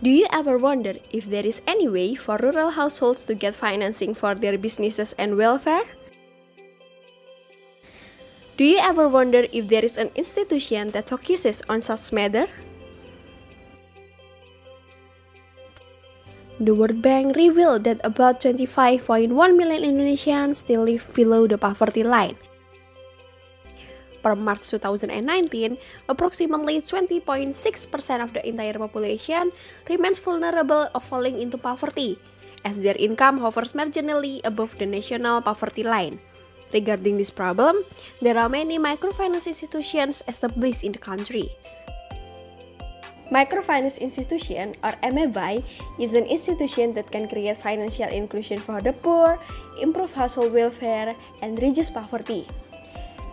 Do you ever wonder if there is any way for rural households to get financing for their businesses and welfare? Do you ever wonder if there is an institution that focuses on such matter? The World Bank revealed that about 25.1 million Indonesians still live below the poverty line. Per March 2019, approximately 20.6% of the entire population remains vulnerable of falling into poverty, as their income hovers marginally above the national poverty line. Regarding this problem, there are many microfinance institutions established in the country. Microfinance institution, or MFI, is an institution that can create financial inclusion for the poor, improve household welfare, and reduce poverty.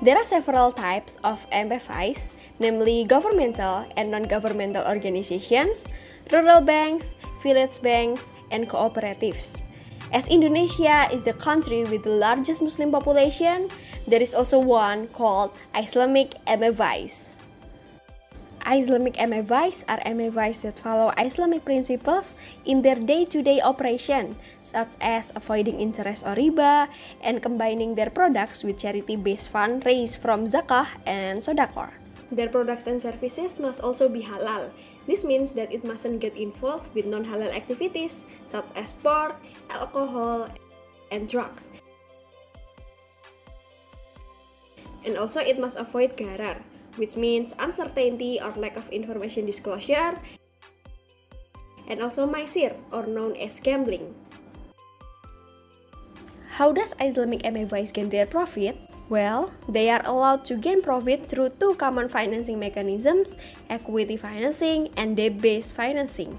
There are several types of MFIs, namely governmental and non-governmental organizations, rural banks, village banks, and cooperatives. As Indonesia is the country with the largest Muslim population, there is also one called Islamic MFIs. Islamic MFIs are MFIs that follow Islamic principles in their day-to-day operation, such as avoiding interest or riba, and combining their products with charity-based fund raised from zakah and sodaqah. Their products and services must also be halal. This means that it mustn't get involved with non-halal activities, such as pork, alcohol, and drugs. And also it must avoid gharar, which means uncertainty or lack of information disclosure, and also maisir, or known as gambling. How does Islamic MFIs gain their profit? Well, they are allowed to gain profit through two common financing mechanisms, equity financing and debt-based financing.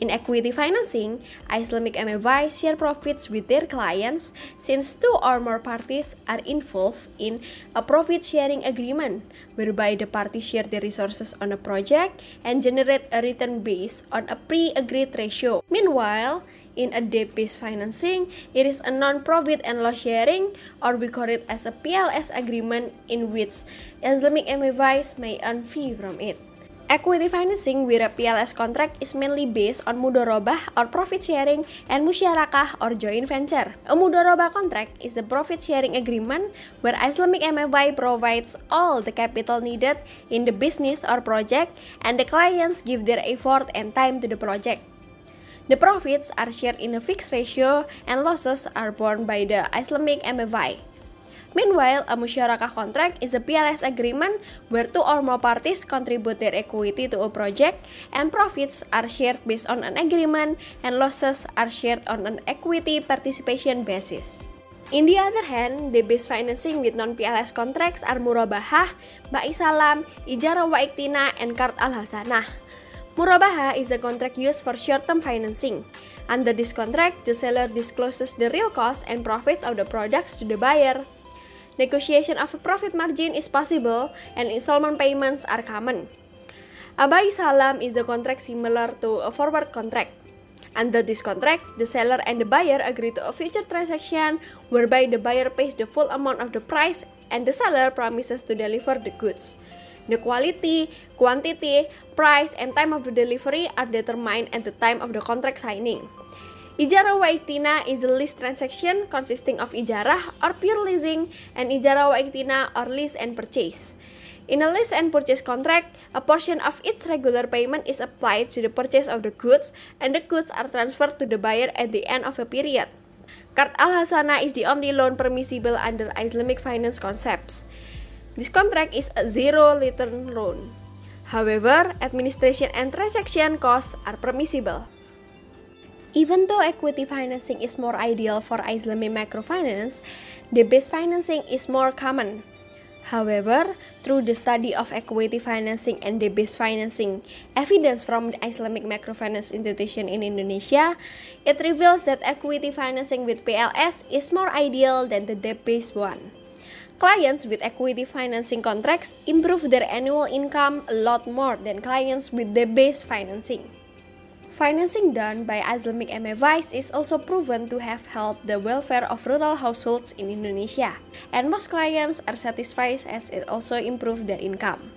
In equity financing, Islamic MFIs share profits with their clients since two or more parties are involved in a profit-sharing agreement, whereby the parties share their resources on a project and generate a return based on a pre-agreed ratio. Meanwhile, in a debt-based financing, it is a non-profit and loss sharing, or we call it as a PLS agreement, in which Islamic MFIs may earn fee from it. Equity financing with a PLS contract is mainly based on mudorobah or profit sharing and musyarakah or joint venture. A mudorobah contract is a profit sharing agreement where Islamic MFI provides all the capital needed in the business or project and the clients give their effort and time to the project. The profits are shared in a fixed ratio and losses are borne by the Islamic MFI. Meanwhile, a musyarakah contract is a PLS agreement where two or more parties contribute their equity to a project and profits are shared based on an agreement and losses are shared on an equity participation basis. In the other hand, debt-based financing with non-PLS contracts are murabahah, ba'i salam, ijarah wa iktina, and qard al-hasanah. Murabahah is a contract used for short-term financing. Under this contract, the seller discloses the real cost and profit of the products to the buyer. Negotiation of a profit margin is possible and installment payments are common. A ba'i salam is a contract similar to a forward contract. Under this contract, the seller and the buyer agree to a future transaction whereby the buyer pays the full amount of the price and the seller promises to deliver the goods. The quality, quantity, price, and time of the delivery are determined at the time of the contract signing. Ijarah wa iktina is a lease transaction consisting of ijarah or pure leasing and ijarah wa iktina or lease and purchase. In a lease and purchase contract, a portion of its regular payment is applied to the purchase of the goods and the goods are transferred to the buyer at the end of a period. Qard al-hasanah is the only loan permissible under Islamic finance concepts. This contract is a zero-return loan. However, administration and transaction costs are permissible. Even though equity financing is more ideal for Islamic microfinance, debt-based financing is more common. However, through the study of equity financing and debt-based financing, evidence from the Islamic microfinance institution in Indonesia, it reveals that equity financing with PLS is more ideal than the debt-based one. Clients with equity financing contracts improve their annual income a lot more than clients with debt-based financing. Financing done by Islamic MFIs is also proven to have helped the welfare of rural households in Indonesia, and most clients are satisfied as it also improved their income.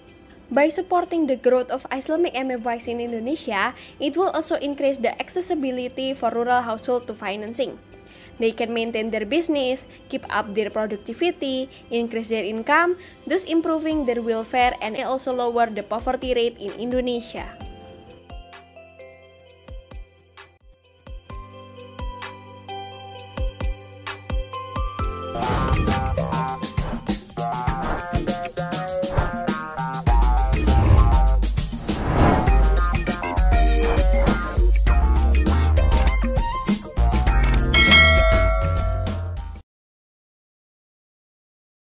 By supporting the growth of Islamic MFIs in Indonesia, it will also increase the accessibility for rural households to financing. They can maintain their business, keep up their productivity, increase their income, thus improving their welfare and also lower the poverty rate in Indonesia.